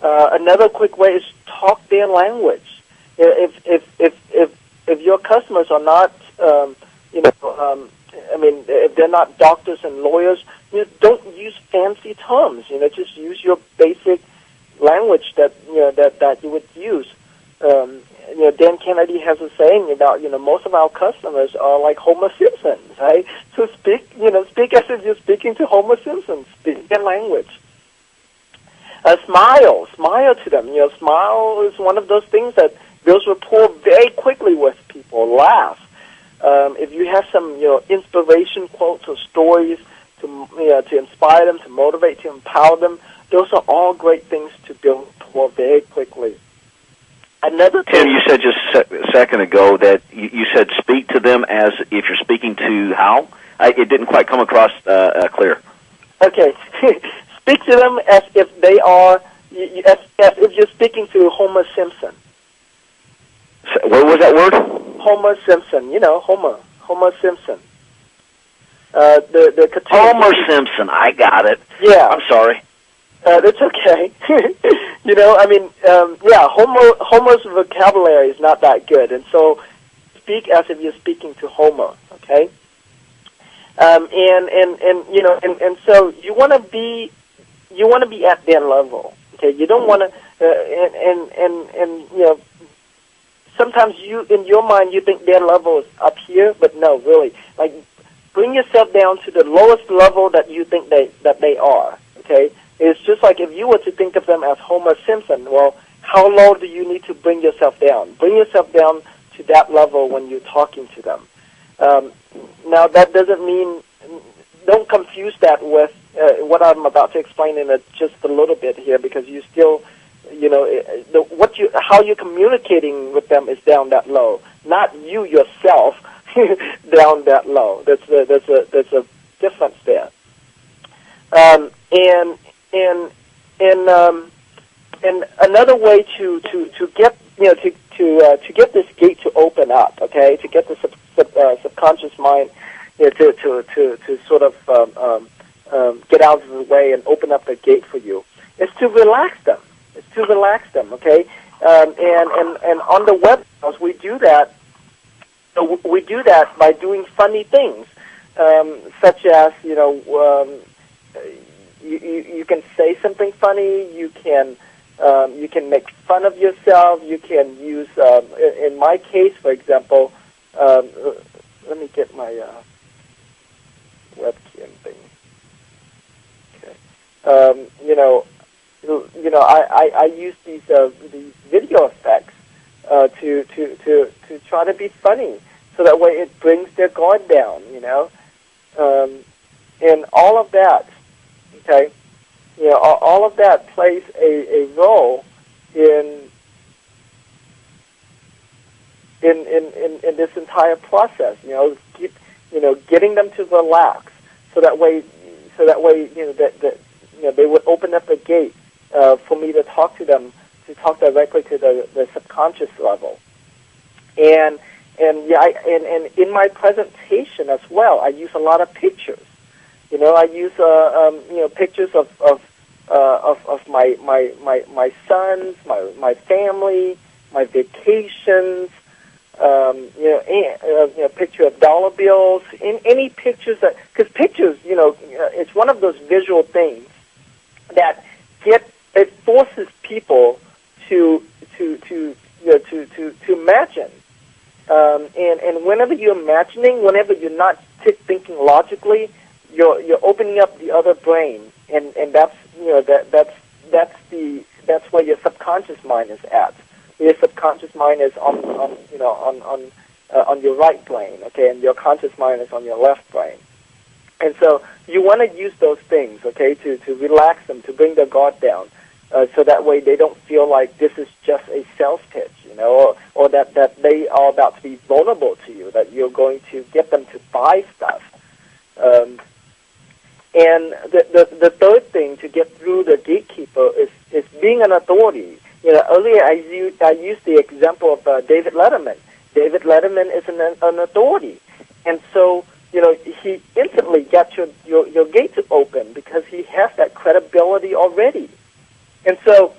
Another quick way is talk their language. If your customers are not, if they're not doctors and lawyers, don't use fancy terms. Just use your basic language that you would use. Dan Kennedy has a saying about most of our customers are like Homer Simpson, right? So speak as if you're speaking to Homer Simpson. Speak their language. Smile to them. Smile is one of those things that builds rapport very quickly with people. Laugh. If you have some inspiration quotes or stories to inspire them, to motivate, to empower them, those are all great things to build rapport very quickly. Another thing, Tim, you said just a second ago that you said speak to them as if you're speaking to how? It didn't quite come across clear. Okay. Speak to them as if they are, as if you're speaking to Homer Simpson. What was that word? Homer Simpson. Homer Simpson. The cartoon. Homer Simpson. I got it. Yeah. I'm sorry. That's okay. Homer's vocabulary is not that good, and so speak as if you're speaking to Homer. Okay. And so you want to be at their level. Okay. You don't want to sometimes in your mind you think their level is up here, but no, really. Like, bring yourself down to the lowest level that you think that they are. Okay. It's just like if you were to think of them as Homer Simpson, well, how low do you need to bring yourself down? Bring yourself down to that level when you're talking to them. Now, that doesn't mean, don't confuse that with what I'm about to explain in just a little bit here, because you still, how you're communicating with them is down that low, not you yourself down that low. There's a difference there. And another way to get to get this gate to open up, okay, to get the subconscious mind to sort of get out of the way and open up the gate for you, is to relax them. Okay, and on the webinars we do that. We do that by doing funny things, such as you can say something funny. You can make fun of yourself. You can use, in my case, for example, let me get my webcam thing. Okay. I use these video effects to try to be funny, so that way it brings their guard down. And all of that. Okay, all of that plays a role in this entire process. Getting them to relax, so that way they would open up a gate for me to talk to them, to talk directly to the subconscious level. And in my presentation as well, I use a lot of pictures. I use pictures of my sons, my family, my vacations. Picture of dollar bills. Any pictures because pictures, it's one of those visual things that it forces people to imagine. And whenever you're imagining, whenever you're not thinking logically, you're opening up the other brain, and that's that's where your subconscious mind is at. Your subconscious mind is on your right brain, okay, and your conscious mind is on your left brain. And so you want to use those things, okay, to relax them, to bring their guard down, so that way they don't feel like this is just a sales pitch, or that they are about to be vulnerable to you, that you're going to get them to buy stuff. And the third thing to get through the gatekeeper is being an authority. Earlier I used the example of David Letterman. David Letterman is an authority, and so he instantly got your gate to open because he has that credibility already. And so